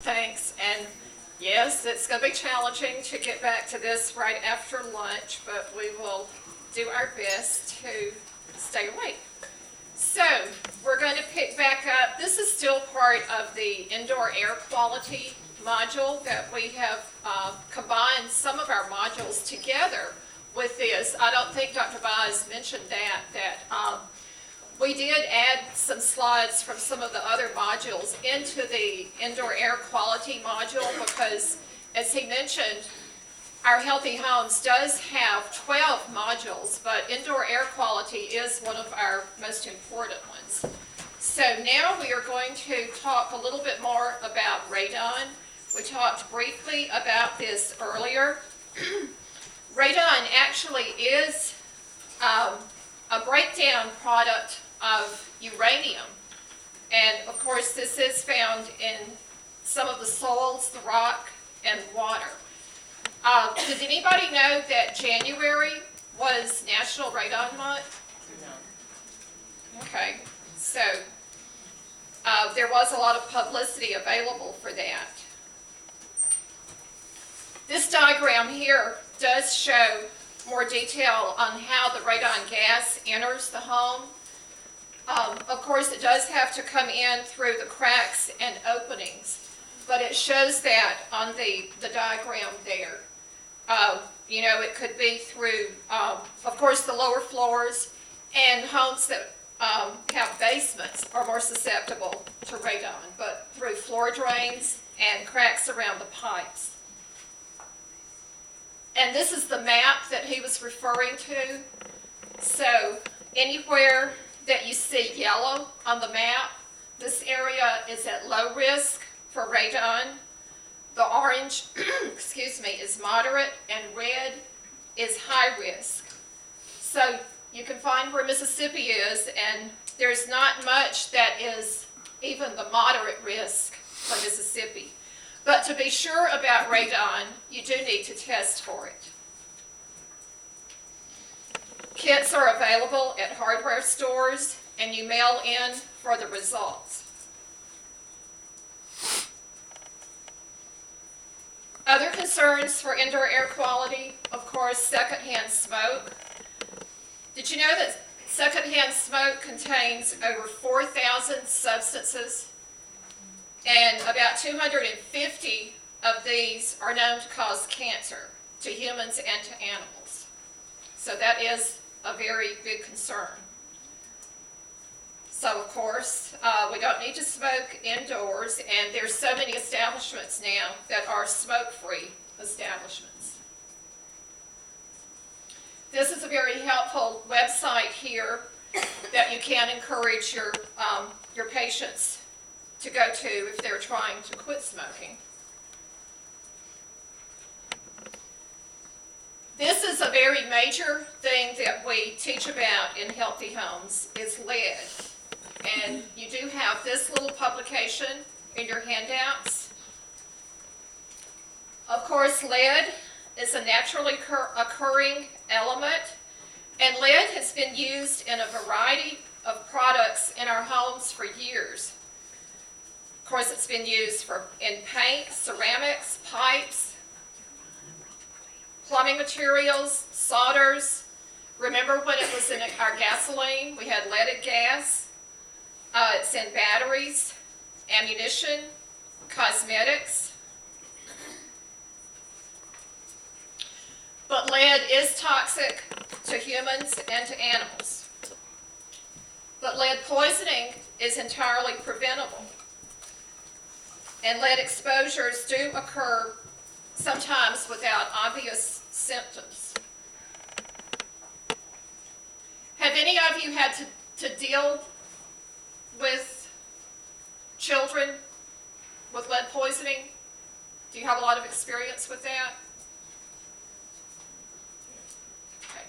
Thanks, and yes, it's going to be challenging to get back to this right after lunch, but we will do our best to stay awake. So, we're going to pick back up. This is still part of the indoor air quality module that we have combined some of our modules together with this. I don't think Dr. Baez mentioned that we did add some slides from some of the other modules into the indoor air quality module because, as he mentioned, our Healthy Homes does have 12 modules, but indoor air quality is one of our most important ones. So now we are going to talk a little bit more about radon. We talked briefly about this earlier. Radon actually is a breakdown product of uranium. And of course, this is found in some of the soils, the rock, and water. Does anybody know that January was National Radon Month? No. Okay, so there was a lot of publicity available for that. This diagram here does show more detail on how the radon gas enters the home. Of course, it does have to come in through the cracks and openings, but it shows that on the diagram there. It could be through, of course, the lower floors, and homes that have basements are more susceptible to radon, but through floor drains and cracks around the pipes. And this is the map that he was referring to. So anywhere that you see yellow on the map, this area is at low risk for radon. The orange, is moderate, and red is high risk. So you can find where Mississippi is, and there's not much that is even the moderate risk for Mississippi. But to be sure about radon, you do need to test for it. Kits are available at hardware stores, and you mail in for the results. Other concerns for indoor air quality, of course, secondhand smoke. Did you know that secondhand smoke contains over 4,000 substances? And about 250 of these are known to cause cancer to humans and to animals. So that is a very big concern. So of course, we don't need to smoke indoors, and there's so many establishments now that are smoke-free establishments. This is a very helpful website here that you can encourage your patients to go to if they're trying to quit smoking. This is a very major thing that we teach about in Healthy Homes, is lead. And you do have this little publication in your handouts. Of course, lead is a naturally occurring element, and lead has been used in a variety of products in our homes for years. Of course, it's been used in paint, ceramics, pipes, plumbing materials, solders. Remember when it was in our gasoline, we had leaded gas. It's in batteries, ammunition, cosmetics. But lead is toxic to humans and to animals. But lead poisoning is entirely preventable. And lead exposures do occur sometimes without obvious symptoms. Have any of you had to deal with children with lead poisoning? Do you have a lot of experience with that? Okay.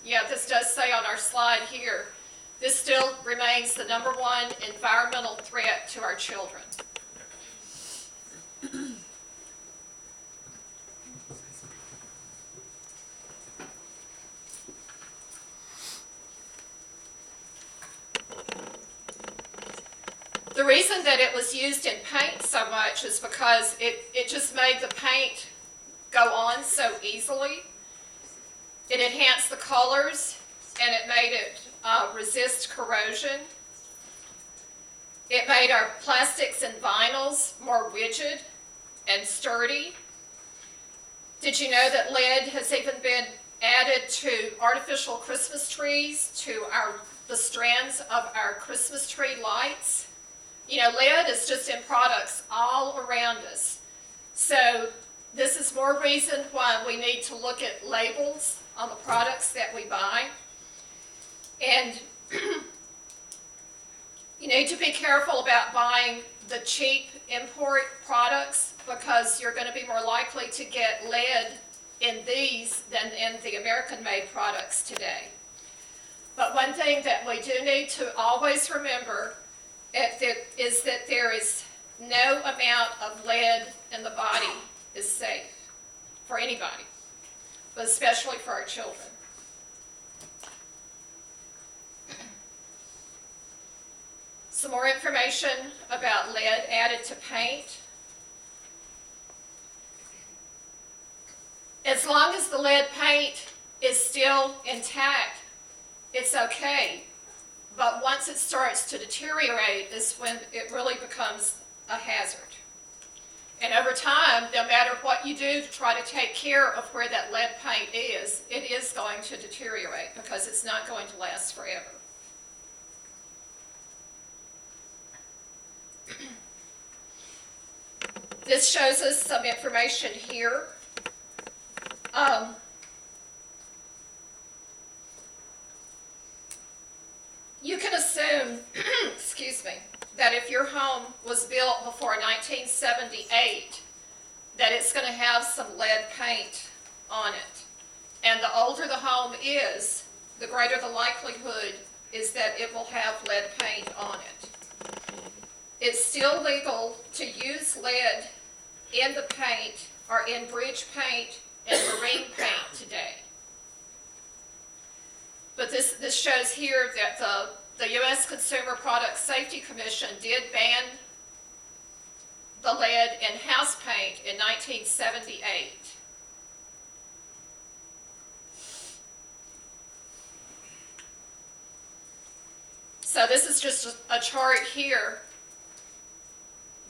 Yeah, this does say on our slide here, this still remains the #1 environmental threat to our children. The reason that it was used in paint so much is because it just made the paint go on so easily. It enhanced the colors and it made it resist corrosion. It made our plastics and vinyls more rigid and sturdy. Did you know that lead has even been added to artificial Christmas trees, to the strands of our Christmas tree lights? You know, lead is just in products all around us. So this is more reason why we need to look at labels on the products that we buy. And you need to be careful about buying the cheap import products, because you're going to be more likely to get lead in these than in the American-made products today. But one thing that we do need to always remember is that there is no amount of lead in the body is safe for anybody, but especially for our children. Some more information about lead added to paint. As long as the lead paint is still intact, it's okay. But once it starts to deteriorate is when it really becomes a hazard. And over time, no matter what you do to try to take care of where that lead paint is, it is going to deteriorate because it's not going to last forever. This shows us some information here. You can assume, excuse me, that if your home was built before 1978, that it's going to have some lead paint on it. And the older the home is, the greater the likelihood is that it will have lead paint on it. It's still legal to use lead in the paint or in bridge paint and marine paint today. But this shows here that the U.S. Consumer Product Safety Commission did ban the lead in house paint in 1978. So this is just a chart here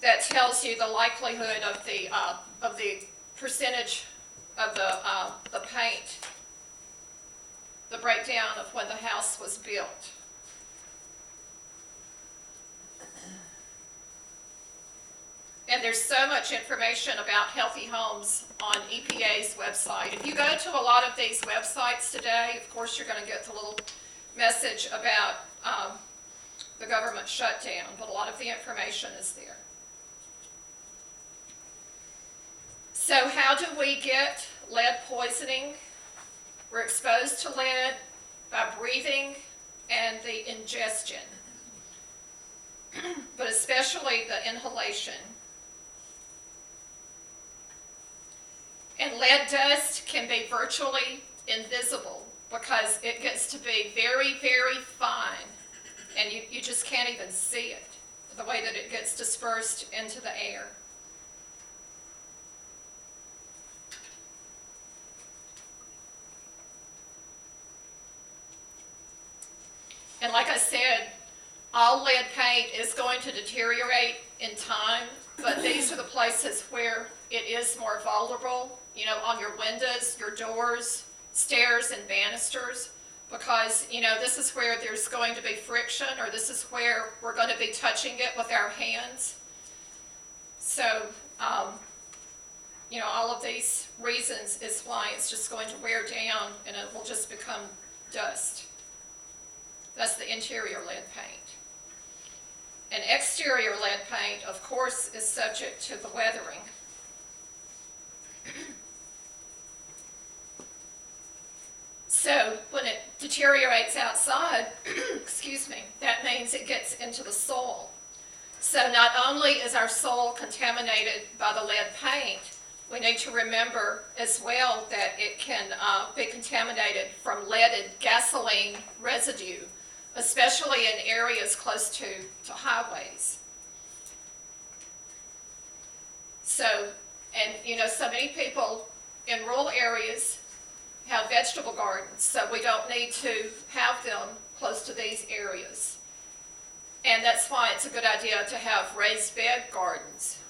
that tells you the likelihood of the percentage of the paint, the breakdown of when the house was built. And there's so much information about healthy homes on EPA's website. If you go to a lot of these websites today, of course you're going to get the little message about the government shutdown, but a lot of the information is there. So how do we get lead poisoning? We're exposed to lead by breathing and the ingestion, but especially the inhalation. And lead dust can be virtually invisible because it gets to be very, very fine, and you just can't even see it, the way that it gets dispersed into the air. And like I said, all lead paint is going to deteriorate in time, but these are the places where it is more vulnerable, you know, on your windows, your doors, stairs, and banisters, because, you know, this is where there's going to be friction, or this is where we're going to be touching it with our hands. So, you know, all of these reasons is why it's just going to wear down and it will just become dust. That's the interior lead paint. And exterior lead paint, of course, is subject to the weathering. So when it deteriorates outside, excuse me, that means it gets into the soil. So not only is our soil contaminated by the lead paint, we need to remember as well that it can be contaminated from leaded gasoline residue, especially in areas close to highways. So, and so many people in rural areas have vegetable gardens, so we don't need to have them close to these areas. And that's why it's a good idea to have raised bed gardens.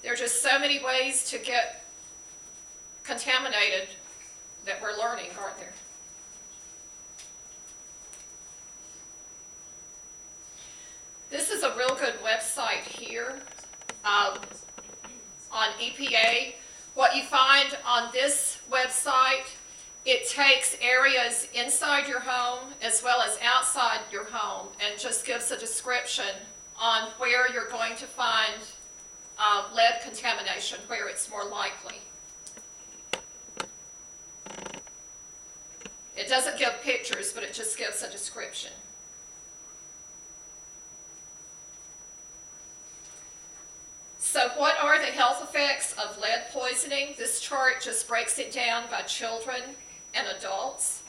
There are just so many ways to get contaminated that we're learning, aren't there? This is a real good website here on EPA. What you find on this website, it takes areas inside your home as well as outside your home and just gives a description on where you're going to find lead contamination, where it's more likely. It doesn't give pictures, but it just gives a description. So what are the health effects of lead poisoning? This chart just breaks it down by children and adults.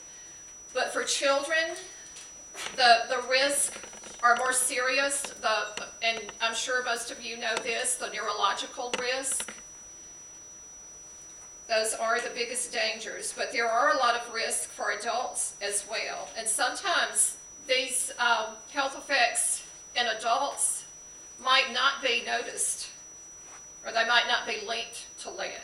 But for children, the risks are more serious. And I'm sure most of you know this, the neurological risk. Those are the biggest dangers. But there are a lot of risks for adults as well. And sometimes these health effects in adults might not be noticed, or they might not be linked to lead.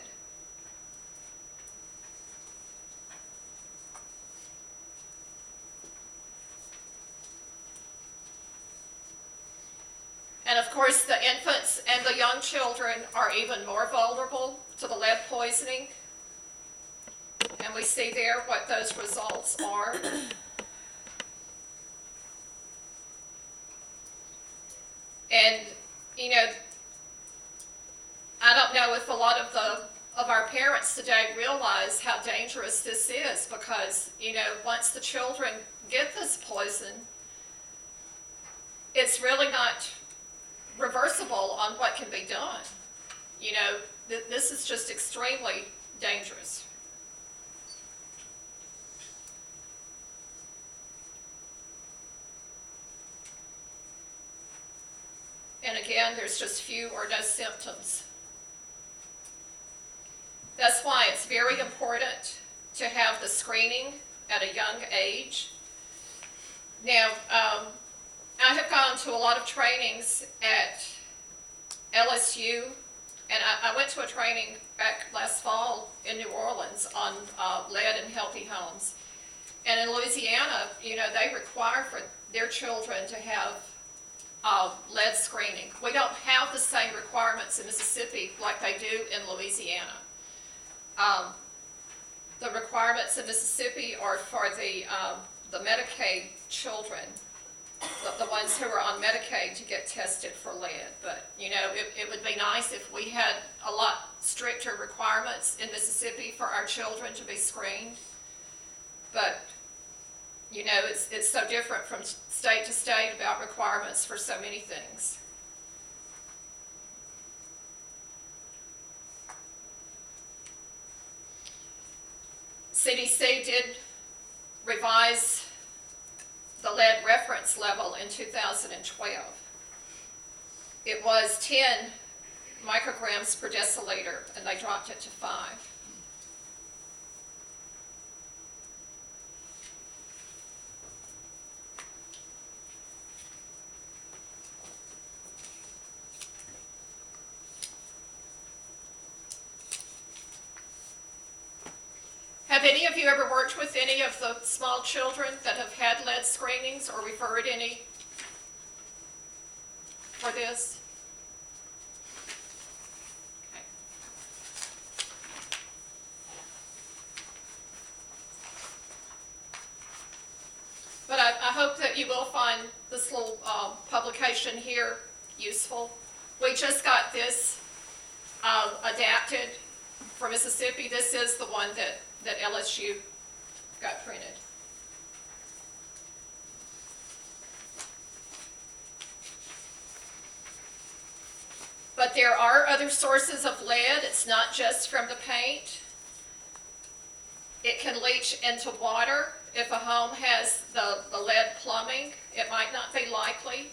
And of course, the infants and the young children are even more vulnerable to the lead poisoning. And we see there what those results are. And, I don't know if a lot of our parents today realize how dangerous this is because, once the children get this poison, it's really not reversible on what can be done. This is just extremely dangerous. And again, there's just few or no symptoms. That's why it's very important to have the screening at a young age. Now, I have gone to a lot of trainings at LSU, and I went to a training back last fall in New Orleans on lead in healthy homes. And in Louisiana, they require for their children to have lead screening. We don't have the same requirements in Mississippi like they do in Louisiana. The requirements in Mississippi are for the Medicaid children, the ones who are on Medicaid, to get tested for lead. But, it would be nice if we had a lot stricter requirements in Mississippi for our children to be screened. But, it's so different from state to state about requirements for so many things. CDC did revise the lead reference level in 2012. It was 10 micrograms per deciliter, and they dropped it to 5. Have any of you ever worked with any of the small children that have had lead screenings or referred any for this? Okay. But I hope that you will find this little publication here useful. We just got this adapted for Mississippi. This is the one that LSU got printed. But there are other sources of lead. It's not just from the paint. It can leach into water. If a home has the lead plumbing, it might not be likely.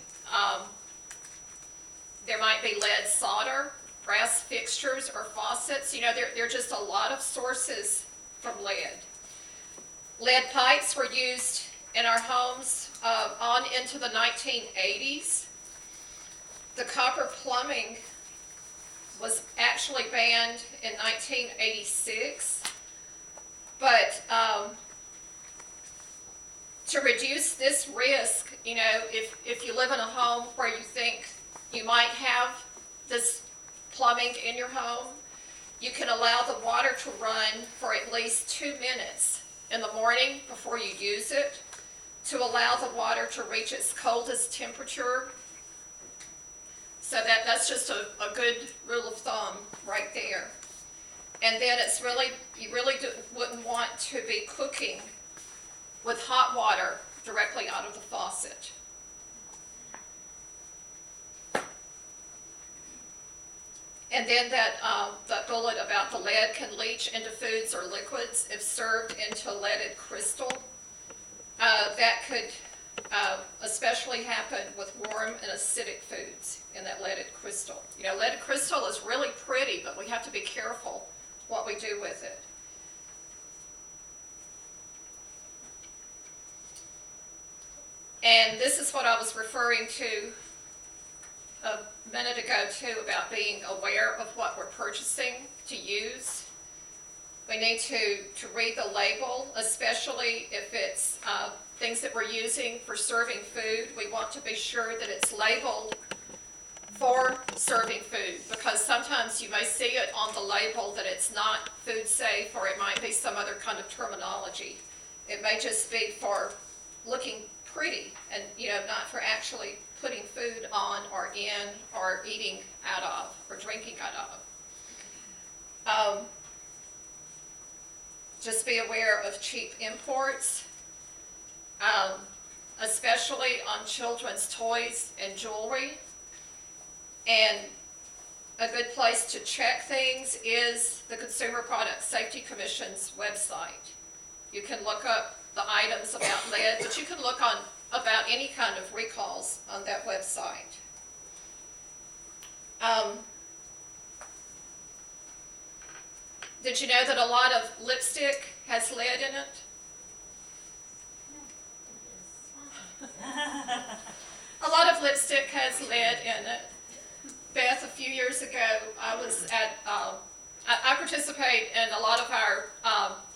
There might be lead solder, brass fixtures or faucets. You know, there are just a lot of sources from lead. Lead pipes were used in our homes on into the 1980s. The copper plumbing was actually banned in 1986, but to reduce this risk, you know, if you live in a home where you think you might have this plumbing in your home, you can allow the water to run for at least 2 minutes in the morning before you use it, to allow the water to reach its coldest temperature. So that's just a good rule of thumb right there. And then it's really, you really wouldn't want to be cooking with hot water directly out of the faucet. And then that bullet about the lead can leach into foods or liquids if served into leaded crystal. That could especially happen with warm and acidic foods in that leaded crystal. You know, leaded crystal is really pretty, but we have to be careful what we do with it. And this is what I was referring to a minute ago too, about being aware of what we're purchasing to use. We need to read the label, especially if it's things that we're using for serving food. We want to be sure that it's labeled for serving food, because sometimes you may see it on the label that it's not food safe, or it might be some other kind of terminology. It may just be for looking pretty and, you know, not for actually putting food on or in or eating out of or drinking out of. Just be aware of cheap imports, especially on children's toys and jewelry. And a good place to check things is the Consumer Product Safety Commission's website. You can look up the items about lead, but you can look on about any kind of recalls on that website. Did you know that a lot of lipstick has lead in it? A lot of lipstick has lead in it. Beth, a few years ago, I was at, I participate in a lot of our,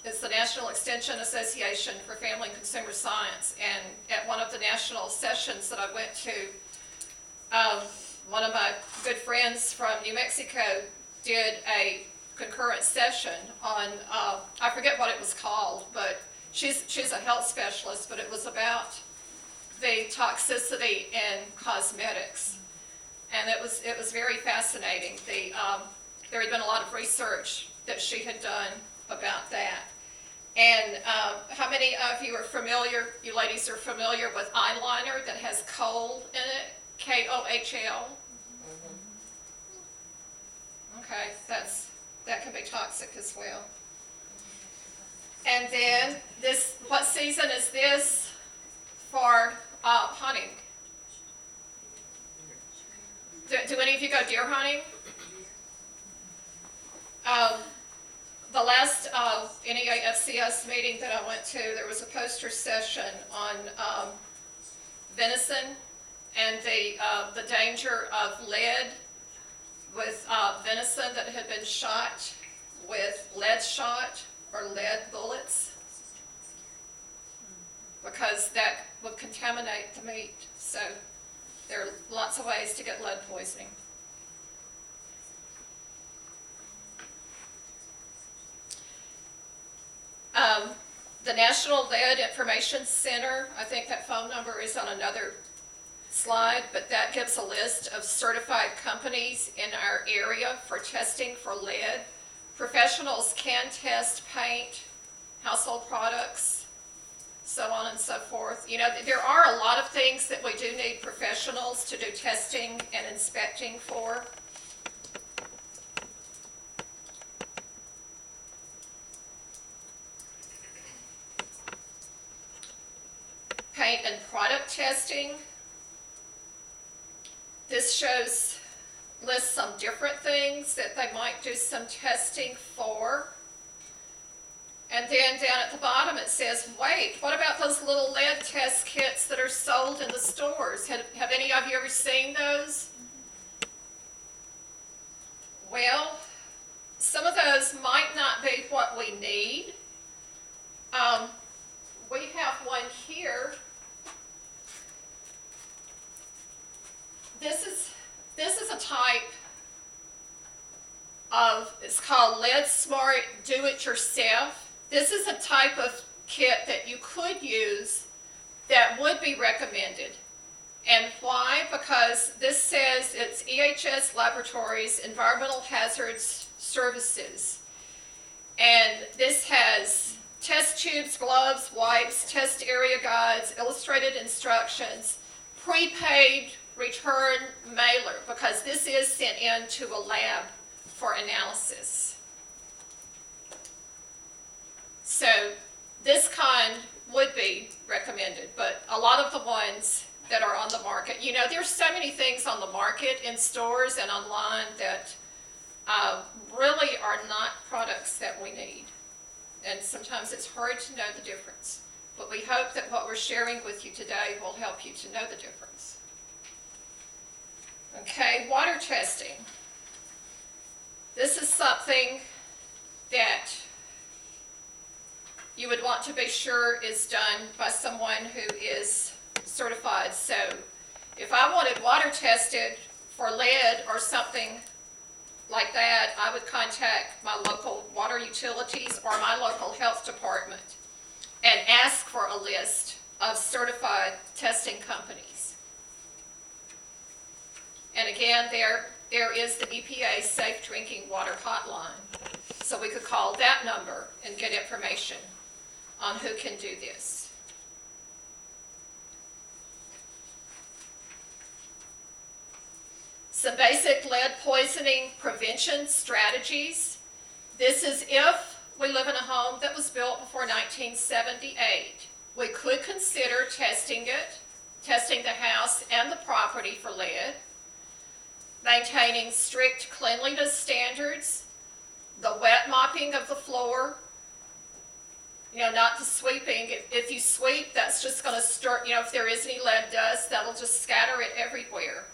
it's the National Extension Association for Family and Consumer Science, and at one of the national sessions that I went to, one of my good friends from New Mexico did a concurrent session on, I forget what it was called, but she's a health specialist, but it was about the toxicity in cosmetics. And it was very fascinating. There had been a lot of research that she had done about that. And how many of you are familiar, you ladies are familiar with eyeliner that has kohl in it? K-O-H-L? Okay, that can be toxic as well. And then this, what season is this for hunting? Do any of you go deer hunting? The last NEAFCS meeting that I went to, there was a poster session on venison and the danger of lead with venison that had been shot with lead shot or lead bullets, because that would contaminate the meat. So there are lots of ways to get lead poisoning. The National Lead Information Center, I think that phone number is on another slide, but that gives a list of certified companies in our area for testing for lead. Professionals can test paint, household products, so on and so forth. You know, there are a lot of things that we do need professionals to do testing and inspecting for. Paint and product testing. This shows lists some different things that they might do some testing for. And then down at the bottom it says, wait, what about those little lead test kits that are sold in the stores? Have any of you ever seen those? Well, some of those might not be what we need. We have one here. This is a type of, it's called Lead Smart Do It Yourself. This is a type of kit that you could use that would be recommended. And why? Because this says it's EHS Laboratories Environmental Hazards Services. And this has test tubes, gloves, wipes, test area guides, illustrated instructions, prepaid return mailer, because this is sent in to a lab for analysis. So this kind would be recommended, but a lot of the ones that are on the market, you know, there's so many things on the market in stores and online that really are not products that we need. And sometimes it's hard to know the difference. But we hope that what we're sharing with you today will help you to know the difference. Okay, water testing. This is something that you would want to be sure is done by someone who is certified. So if I wanted water tested for lead or something like that, I would contact my local water utilities or my local health department and ask for a list of certified testing companies. And again, there is the EPA Safe Drinking Water Hotline. So we could call that number and get information on who can do this. Some basic lead poisoning prevention strategies. This is if we live in a home that was built before 1978. We could consider testing it, testing the house and the property for lead, maintaining strict cleanliness standards, the wet mopping of the floor, you know, not the sweeping. If you sweep, that's just going to stir, you know, if there is any lead dust, that'll just scatter it everywhere.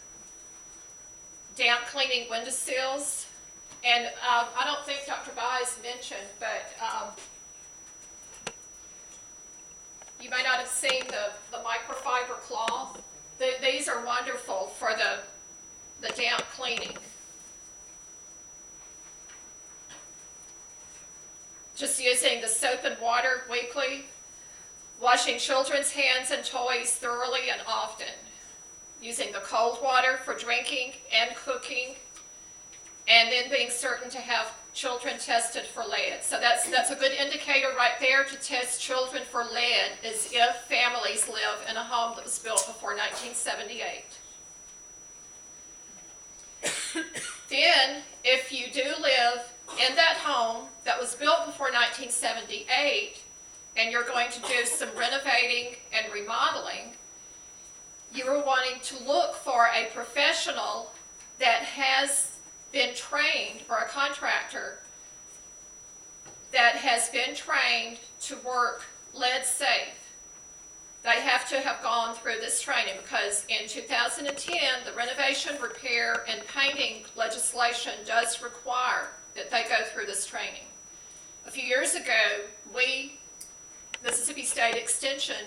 Damp cleaning windowsills. And I don't think Dr. Baez mentioned, but you may not have seen the microfiber cloth. These are wonderful for the damp cleaning. Just using the soap and water weekly. Washing children's hands and toys thoroughly and often. Using the cold water for drinking and cooking, and then being certain to have children tested for lead. So that's a good indicator right there to test children for lead, is if families live in a home that was built before 1978. Then, if you do live in that home that was built before 1978, and you're going to do some renovating and remodeling, you are wanting to look for a professional that has been trained, or a contractor that has been trained to work lead safe. They have to have gone through this training, because in 2010, the renovation, repair, and painting legislation does require that they go through this training. A few years ago, we, Mississippi State Extension,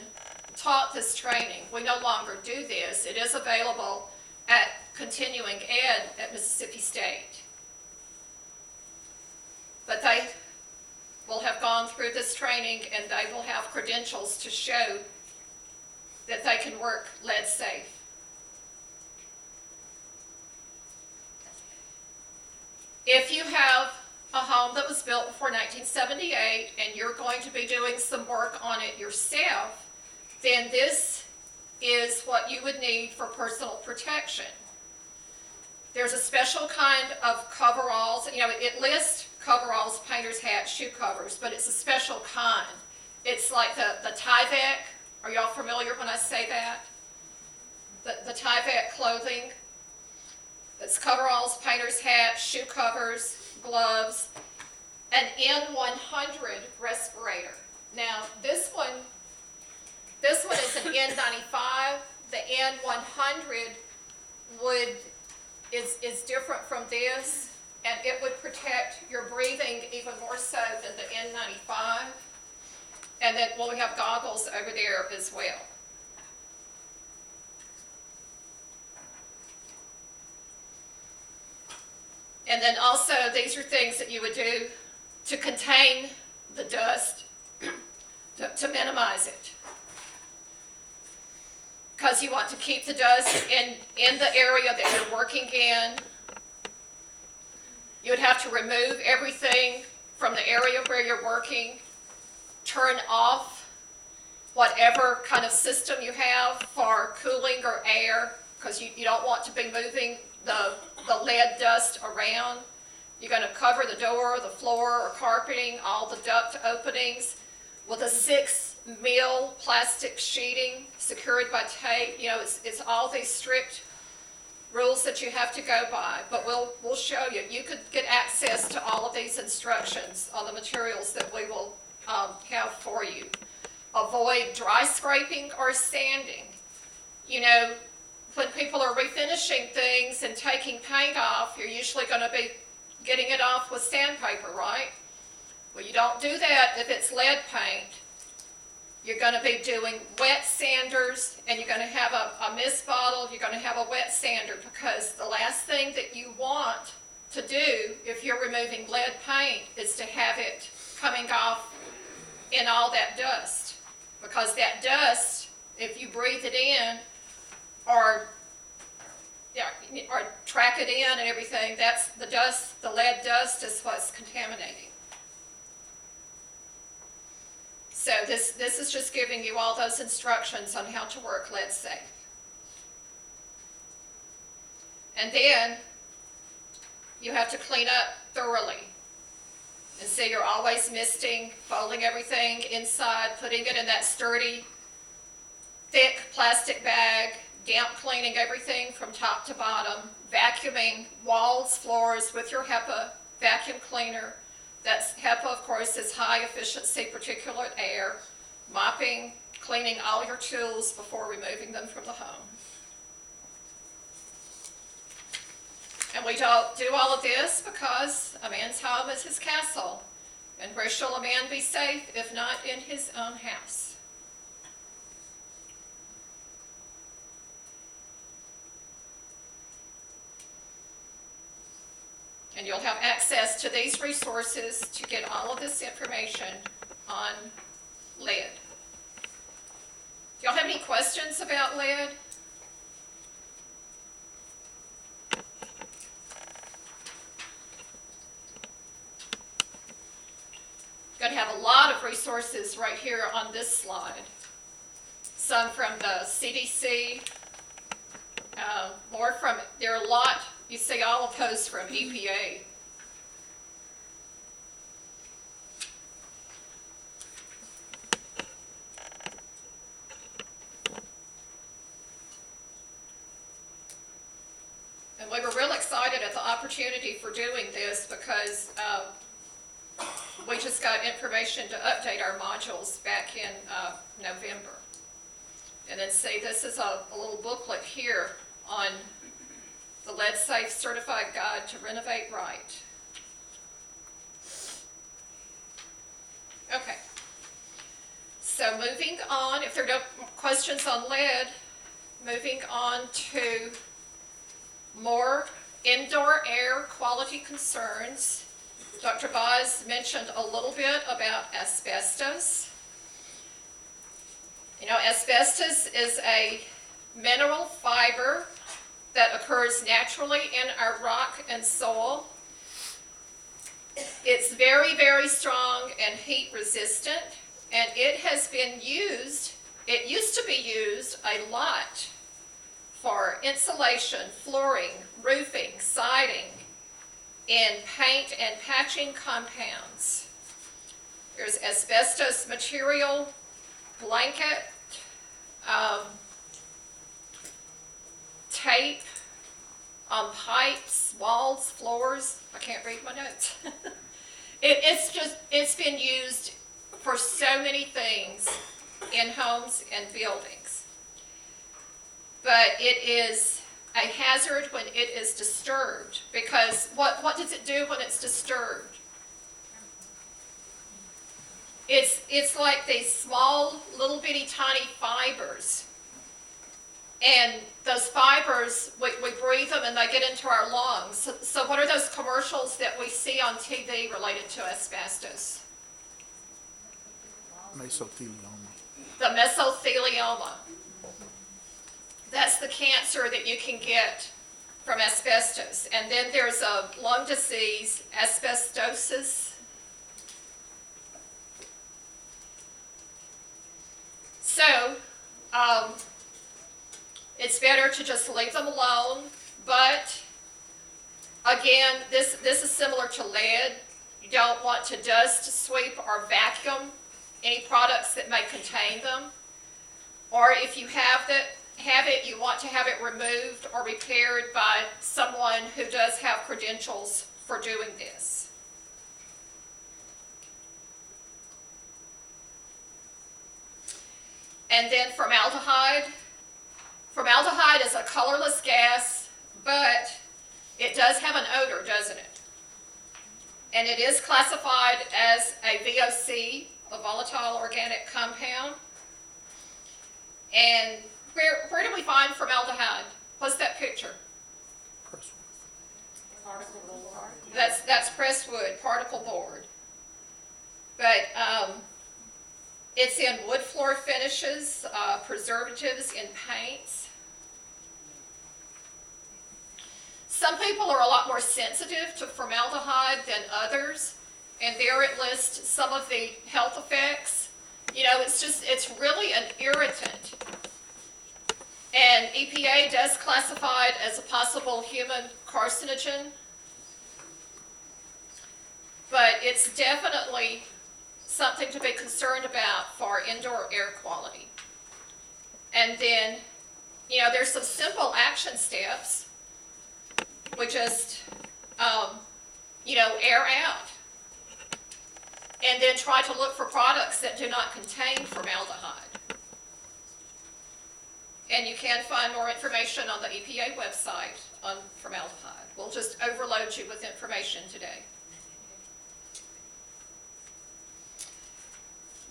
taught this training. We no longer do this. It is available at continuing ed at Mississippi State. But they will have gone through this training, and they will have credentials to show that they can work lead safe. If you have a home that was built before 1978 and you're going to be doing some work on it yourself, then this is what you would need for personal protection. There's a special kind of coveralls. You know, it lists coveralls, painter's hats, shoe covers, but it's a special kind. It's like the Tyvek. Are y'all familiar when I say that? The Tyvek clothing. That's coveralls, painter's hats, shoe covers, gloves, an N100 respirator. Now, this one is an N95. The N100 is different from this, and it would protect your breathing even more so than the N95. And then we have goggles over there as well. And then also, these are things that you would do to contain the dust, to minimize it. Because you want to keep the dust in the area that you're working in. You would have to remove everything from the area where you're working, turn off whatever kind of system you have for cooling or air, because you don't want to be moving the lead dust around. You're going to cover the door, the floor, or carpeting, all the duct openings with a 6mm plastic sheeting secured by tape. You know, it's all these strict rules that you have to go by, but we'll show you. You could get access to all of these instructions on the materials that we will have for you. Avoid dry scraping or sanding. You know, when people are refinishing things and taking paint off, you're usually going to be getting it off with sandpaper, right? Well, you don't do that if it's lead paint. You're going to be doing wet sanders, and you're going to have a mist bottle, you're going to have a wet sander, because the last thing that you want to do if you're removing lead paint is to have it coming off in all that dust. Because that dust, if you breathe it in or track it in and everything, that's the dust, the lead dust is what's contaminating. So this is just giving you all those instructions on how to work lead safe. And then you have to clean up thoroughly. And so you're always misting, folding everything inside, putting it in that sturdy, thick plastic bag, damp cleaning everything from top to bottom, vacuuming walls, floors with your HEPA vacuum cleaner. That's HEPA, of course, is high efficiency particulate air, mopping, cleaning all your tools before removing them from the home. And we don't do all of this because a man's home is his castle. And where shall a man be safe if not in his own house? And you'll have access to these resources to get all of this information on lead. Do y'all have any questions about lead? You're going to have a lot of resources right here on this slide. Some from the CDC, more from, there are a lot, you see all of those from EPA. And we were real excited at the opportunity for doing this because we just got information to update our modules back in November. And then see, this is a little booklet here on the Lead Safe Certified Guide to Renovate Right. Okay. So moving on, if there are no questions on lead, moving on to more indoor air quality concerns. Dr. Boz mentioned a little bit about asbestos. You know, asbestos is a mineral fiber that occurs naturally in our rock and soil. It's very, very strong and heat resistant, and it has been used, it used to be used a lot for insulation, flooring, roofing, siding, in paint and patching compounds. There's asbestos material, blanket, tape, on pipes, walls, floors. I can't read my notes. It's been used for so many things in homes and buildings. But it is a hazard when it is disturbed, because what does it do when it's disturbed? It's like these small, little bitty, tiny fibers. And those fibers, we breathe them and they get into our lungs. So what are those commercials that we see on TV related to asbestos? Mesothelioma. The mesothelioma. That's the cancer that you can get from asbestos. And then there's a lung disease, asbestosis. So, it's better to just leave them alone, but again, this is similar to lead. You don't want to dust, sweep, or vacuum any products that may contain them. Or if you have it, you want to have it removed or repaired by someone who does have credentials for doing this. And then formaldehyde. Formaldehyde is a colorless gas, but it does have an odor, doesn't it? And it is classified as a VOC, a volatile organic compound. And where do we find formaldehyde? What's that picture? Particle board. That's presswood, particle board. But it's in wood floor finishes, preservatives in paints. Some people are a lot more sensitive to formaldehyde than others, and there it lists some of the health effects. You know, it's really an irritant. And EPA does classify it as a possible human carcinogen, but it's definitely something to be concerned about for indoor air quality. And then, you know, there's some simple action steps. We just, you know, air out. And then try to look for products that do not contain formaldehyde. And you can find more information on the EPA website on formaldehyde. We'll just overload you with information today.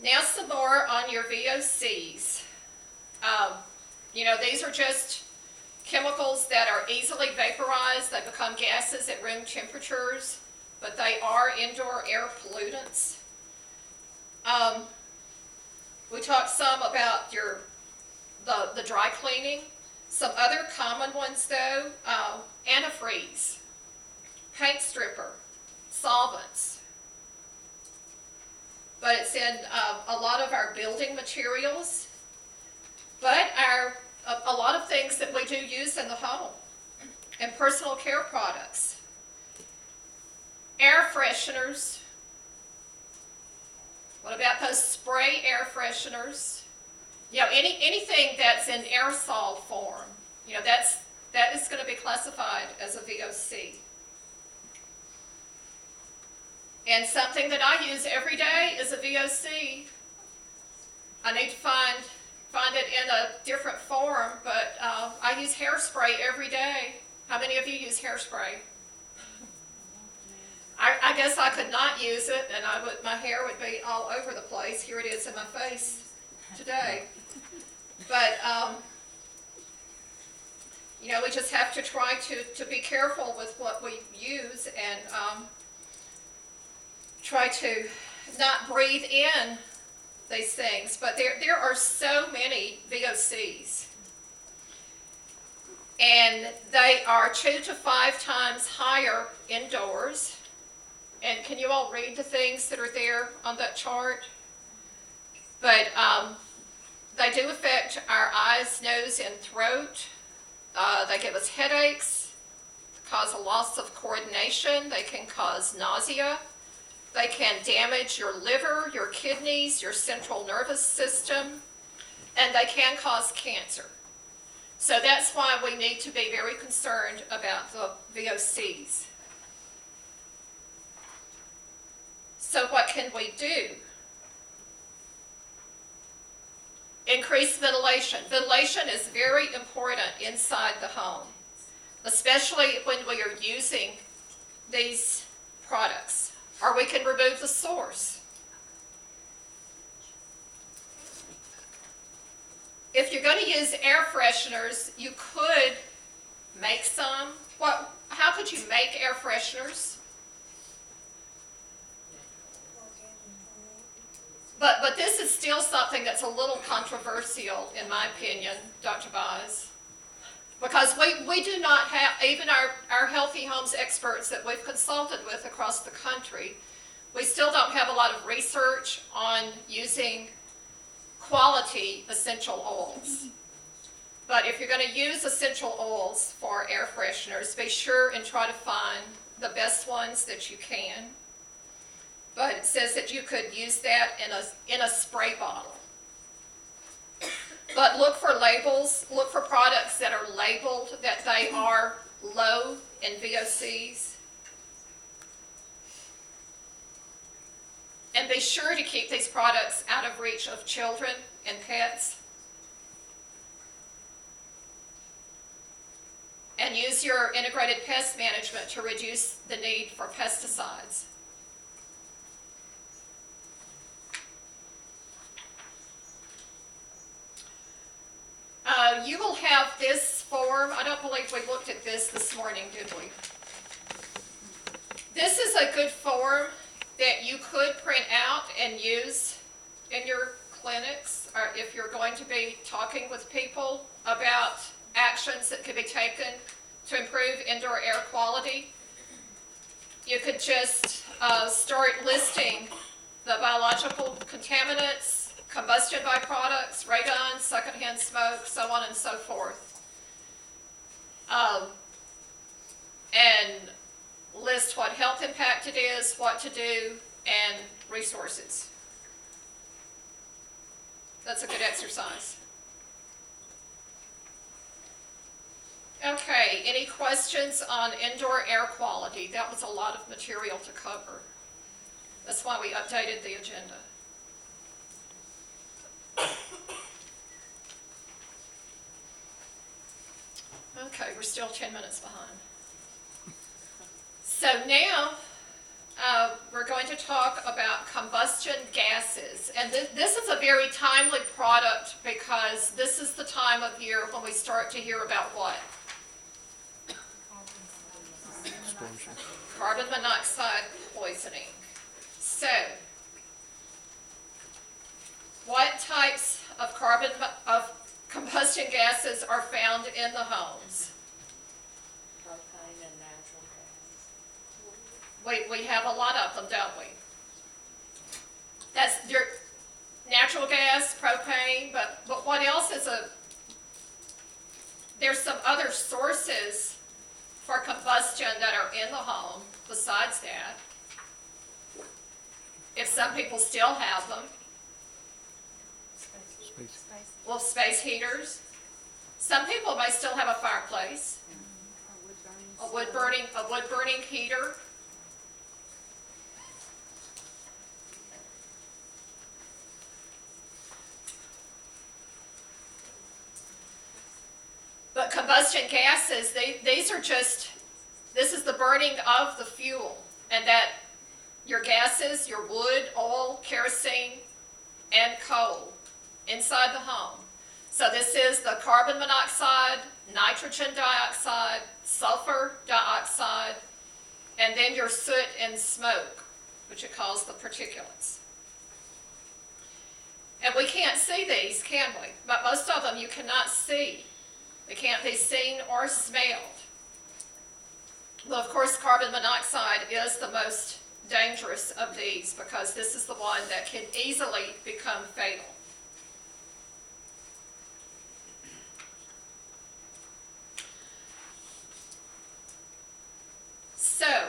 Now some more on your VOCs. You know, these are just chemicals that are easily vaporized. They become gases at room temperatures, but they are indoor air pollutants. We talked some about the dry cleaning. Some other common ones though, antifreeze, paint stripper, solvents. But it's in a lot of our building materials, but a lot of things that we do use in the home, and personal care products. Air fresheners. What about those spray air fresheners? You know, anything that's in aerosol form, you know, that is going to be classified as a VOC. And something that I use every day is a VOC. I need to find it in a different form, but I use hairspray every day. How many of you use hairspray? I guess I could not use it, and my hair would be all over the place. Here it is in my face today. But you know, we just have to try to be careful with what we use and try to not breathe in these things. But there are so many VOCs. And they are 2 to 5 times higher indoors. And can you all read the things that are there on that chart? But they do affect our eyes, nose, and throat. They give us headaches, cause a loss of coordination. They can cause nausea. They can damage your liver, your kidneys, your central nervous system, and they can cause cancer. So that's why we need to be very concerned about the VOCs. So what can we do? Increase ventilation. Ventilation is very important inside the home, especially when we are using these products, or we can remove the source. If you're going to use air fresheners, you could make some. How could you make air fresheners? But this is still something that's a little controversial, in my opinion, Dr. Boz. Because we do not have, even our healthy homes experts that we've consulted with across the country, we still don't have a lot of research on using quality essential oils. But if you're going to use essential oils for air fresheners, be sure and try to find the best ones that you can. But it says that you could use that in a spray bottle. But look for labels, look for products that are labeled that they are low in VOCs. And be sure to keep these products out of reach of children and pets. And use your integrated pest management to reduce the need for pesticides. You will have this form. I don't believe we looked at this morning, did we? This is a good form that you could print out and use in your clinics, or if you're going to be talking with people about actions that could be taken to improve indoor air quality. You could just start listing the biological contaminants, combustion byproducts, radon, secondhand smoke, so on and so forth. And list what health impact it is, what to do, and resources. That's a good exercise. Okay, any questions on indoor air quality? That was a lot of material to cover. That's why we updated the agenda. Okay, we're still 10 minutes behind. So now we're going to talk about combustion gases. And this is a very timely product because this is the time of year when we start to hear about what? Carbon monoxide poisoning. So, what types of combustion gases are found in the homes? Propane and natural gas. We have a lot of them, don't we? That's your natural gas, propane, but what else is there's some other sources for combustion that are in the home besides that. If some people still have them. Well, space heaters. Some people may still have a fireplace. A wood burning heater. But combustion gases, these are just, this is the burning of the fuel, and that your gases, your wood, oil, kerosene, and coal inside the home. So this is the carbon monoxide, nitrogen dioxide, sulfur dioxide, and then your soot and smoke, which it calls the particulates. And we can't see these, can we? But most of them you cannot see. They can't be seen or smelled. Well, of course, carbon monoxide is the most dangerous of these because this is the one that can easily become fatal. So,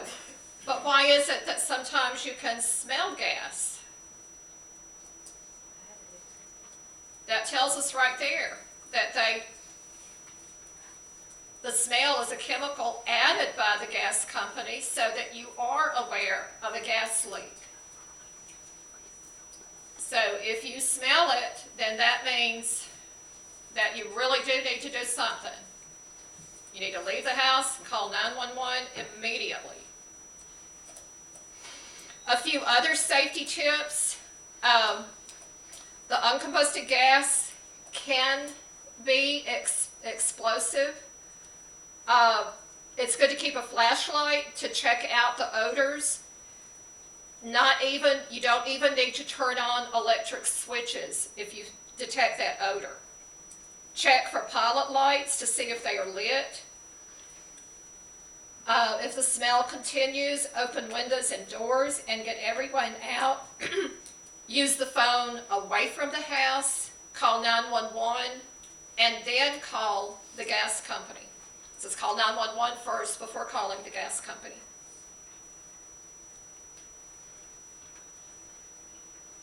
but why is it that sometimes you can smell gas? That tells us right there that The smell is a chemical added by the gas company so that you are aware of a gas leak. So if you smell it, then that means that you really do need to do something. You need to leave the house, call 911 immediately. A few other safety tips. The uncombusted gas can be explosive. It's good to keep a flashlight to check out the odors. You don't even need to turn on electric switches if you detect that odor. Check for pilot lights to see if they are lit. If the smell continues, open windows and doors and get everyone out. Use the phone away from the house, call 911, and then call the gas company. So it's call 911 first before calling the gas company.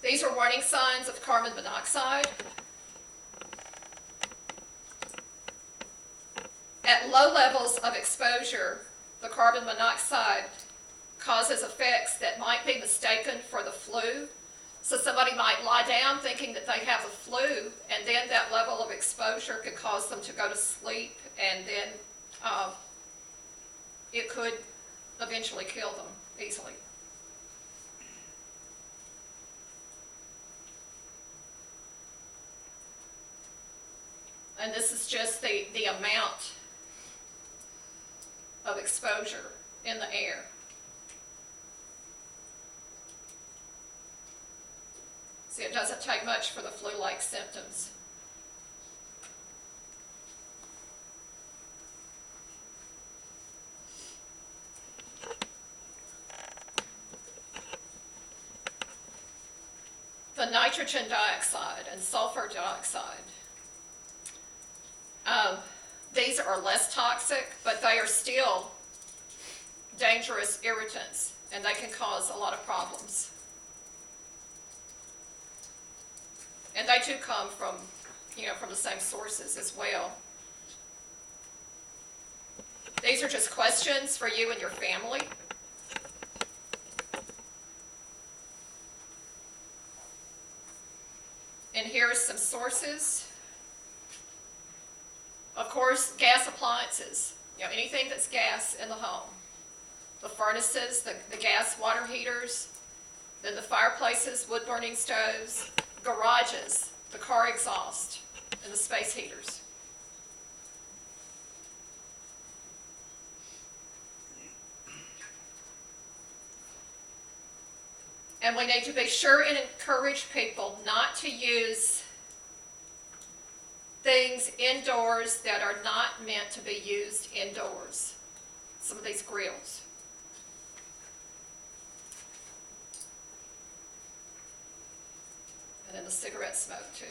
These are warning signs of carbon monoxide. At low levels of exposure, the carbon monoxide causes effects that might be mistaken for the flu. So somebody might lie down thinking that they have the flu, and then that level of exposure could cause them to go to sleep, and then it could eventually kill them easily. And this is just the amount of exposure in the air. See, it doesn't take much for the flu-like symptoms. The nitrogen dioxide and sulfur dioxide. These are less toxic, but they are still dangerous irritants, and they can cause a lot of problems. And they too come from the same sources as well. These are just questions for you and your family. And here are some sources. Of course, gas appliances, anything that's gas in the home. The furnaces, the gas water heaters, then the fireplaces, wood burning stoves, garages, the car exhaust, and the space heaters. And we need to be sure and encourage people not to use things indoors that are not meant to be used indoors. Some of these grills. And then the cigarette smoke too.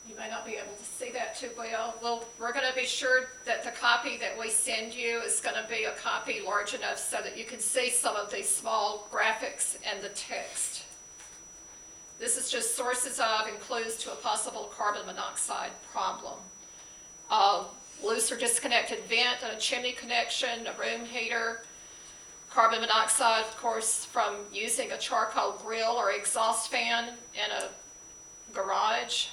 You may not be able to see that too well. Well, we're going to be sure that the copy that we send you is going to be a copy large enough so that you can see some of these small graphics and the text. This is just sources of and clues to a possible carbon monoxide problem. Loose or disconnected vent and a chimney connection, a room heater. Carbon monoxide, of course, from using a charcoal grill or exhaust fan in a garage.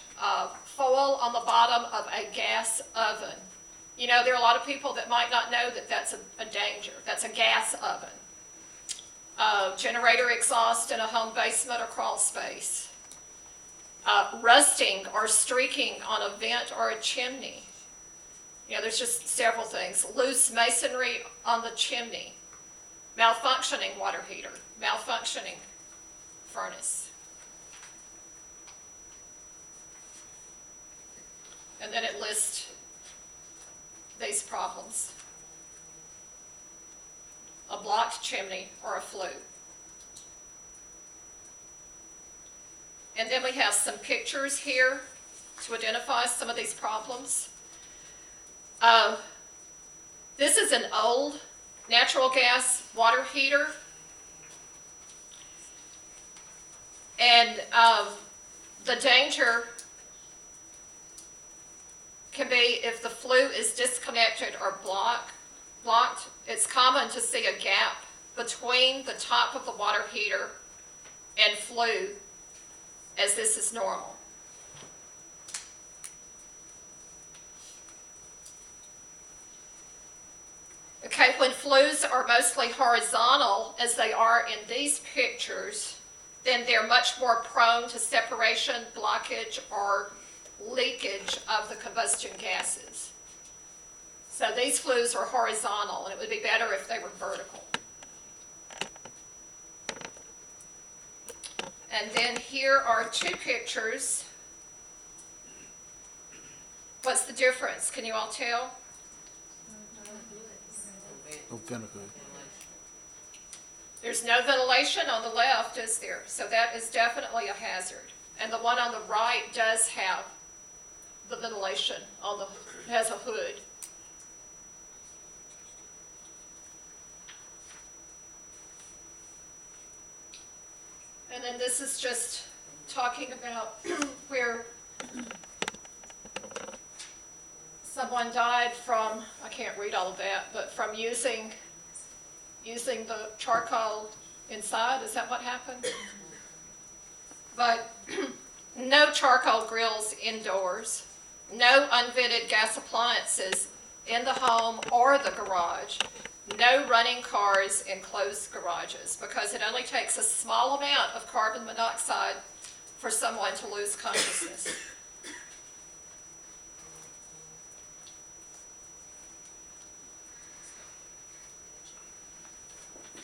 Foil on the bottom of a gas oven. There are a lot of people that might not know that that's a danger. That's a gas oven. Generator exhaust in a home basement or crawl space. Rusting or streaking on a vent or a chimney. There's just several things. Loose masonry on the chimney. Malfunctioning water heater. Malfunctioning furnace. And then it lists these problems. A blocked chimney or a flue. And then we have some pictures here to identify some of these problems. This is an old natural gas water heater. And the danger can be if the flue is disconnected or blocked. It's common to see a gap between the top of the water heater and flue, as this is normal. Okay, when flues are mostly horizontal, as they are in these pictures, then they're much more prone to separation, blockage, or leakage of the combustion gases. So these flues are horizontal, and it would be better if they were vertical. And then here are two pictures. What's the difference? Can you all tell? No vinegar. There's no ventilation on the left, is there? So that is definitely a hazard. And the one on the right does have the ventilation on the, has a hood. And then this is just talking about where someone died from, I can't read all of that, but from using the charcoal inside. Is that what happened? But no charcoal grills indoors, no unvented gas appliances in the home or the garage, no running cars in closed garages, because it only takes a small amount of carbon monoxide for someone to lose consciousness.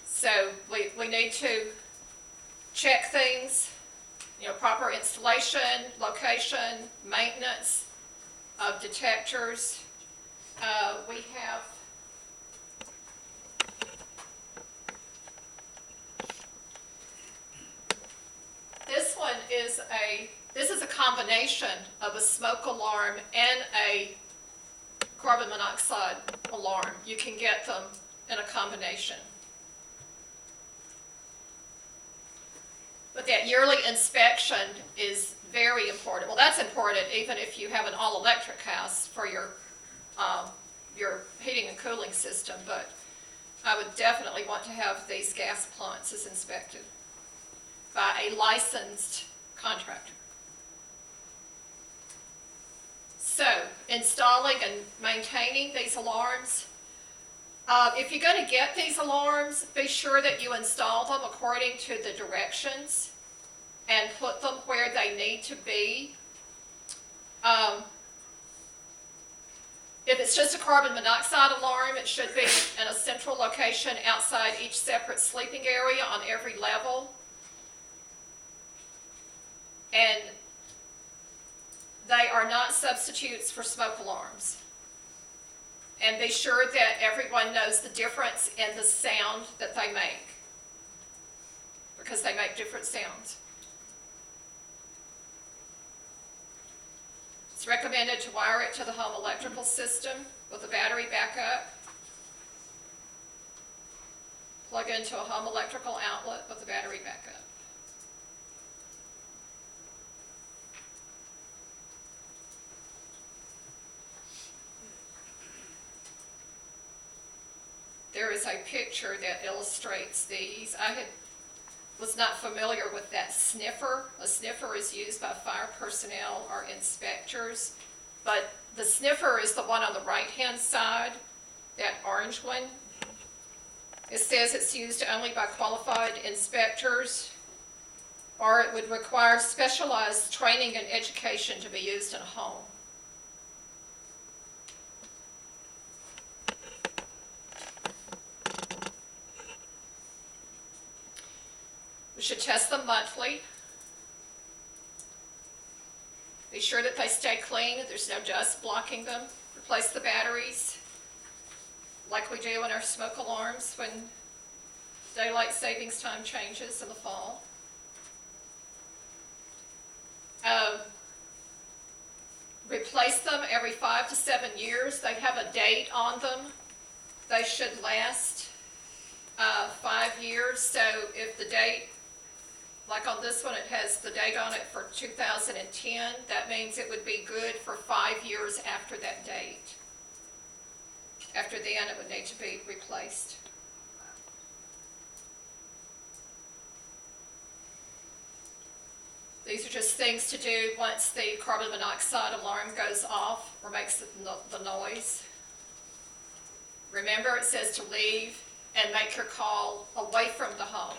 So we need to check things, proper installation, location, maintenance of detectors. We have this is a combination of a smoke alarm and a carbon monoxide alarm. You can get them in a combination. But that yearly inspection is very important. Well, that's important even if you have an all-electric house for your heating and cooling system, but I would definitely want to have these gas appliances inspected by a licensed contractor. So, installing and maintaining these alarms. If you're going to get these alarms, be sure that you install them according to the directions and put them where they need to be. If it's just a carbon monoxide alarm, it should be in a central location outside each separate sleeping area on every level. And they are not substitutes for smoke alarms. And be sure that everyone knows the difference in the sound that they make, because they make different sounds. It's recommended to wire it to the home electrical system with a battery backup. Plug into a home electrical outlet with a battery backup. There is a picture that illustrates these. I was not familiar with that sniffer. A sniffer is used by fire personnel or inspectors, but the sniffer is the one on the right-hand side, that orange one. It says it's used only by qualified inspectors, or it would require specialized training and education to be used in a home. We should test them monthly. Be sure that they stay clean, there's no dust blocking them. Replace the batteries like we do in our smoke alarms when daylight savings time changes in the fall. Replace them every 5 to 7 years. They have a date on them. They should last 5 years, so if the date like on this one, it has the date on it for 2010. That means it would be good for 5 years after that date. After then, it would need to be replaced. These are just things to do once the carbon monoxide alarm goes off or makes the noise. Remember, it says to leave and make your call away from the home.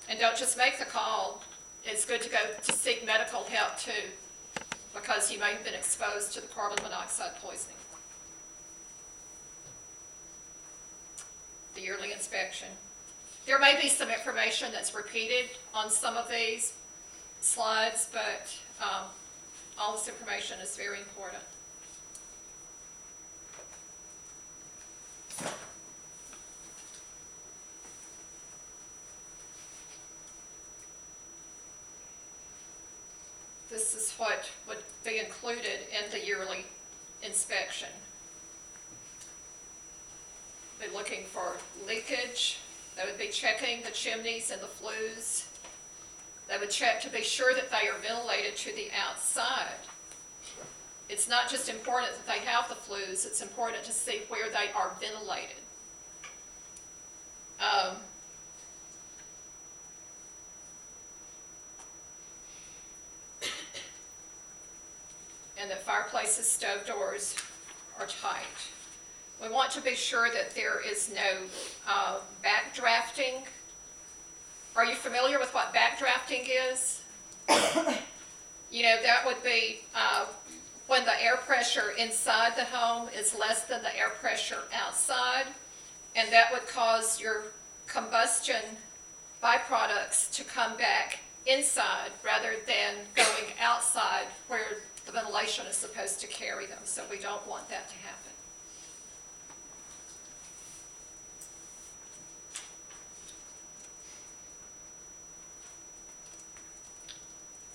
And don't just make the call. It's good to go to seek medical help too, because you may have been exposed to the carbon monoxide poisoning. The yearly inspection. There may be some information that's repeated on some of these slides, but all this information is very important. This is what would be included in the yearly inspection. Be looking for leakage. They would be checking the chimneys and the flues. They would check to be sure that they are ventilated to the outside. It's not just important that they have the flues, it's important to see where they are ventilated. And that fireplaces, stove doors are tight. We want to be sure that there is no backdrafting. Are you familiar with what backdrafting is? You know, that would be when the air pressure inside the home is less than the air pressure outside, and that would cause your combustion byproducts to come back inside rather than going outside where the ventilation is supposed to carry them. So we don't want that to happen.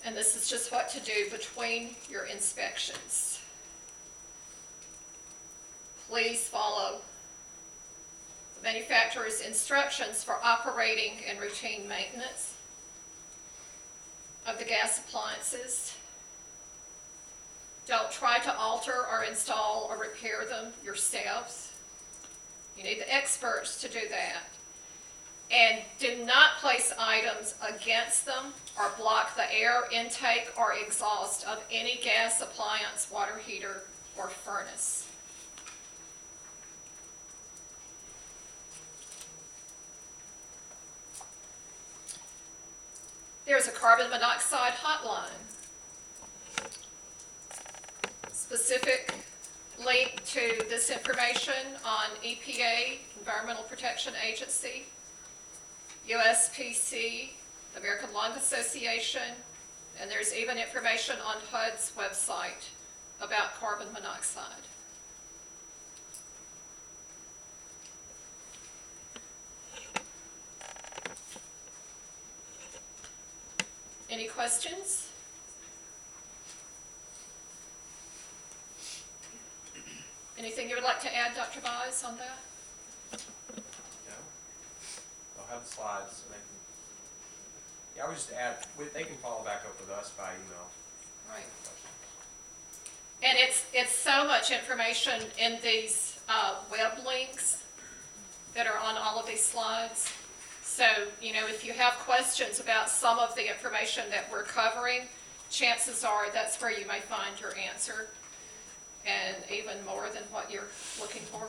And this is just what to do between your inspections. Please follow the manufacturer's instructions for operating and routine maintenance of the gas appliances. Don't try to alter or install or repair them yourselves. You need the experts to do that. And do not place items against them or block the air intake or exhaust of any gas appliance, water heater, or furnace. There's a carbon monoxide hotline. Specific link to this information on EPA, Environmental Protection Agency, USPC, American Lung Association, and there's even information on HUD's website about carbon monoxide. Any questions? Anything you would like to add, Dr. Vise, on that? They'll have the slides, so they can, I would just add, they can follow back up with us by email. Right. And it's so much information in these web links that are on all of these slides. So, you know, if you have questions about some of the information that we're covering, chances are that's where you may find your answer, and even more than what you're looking for.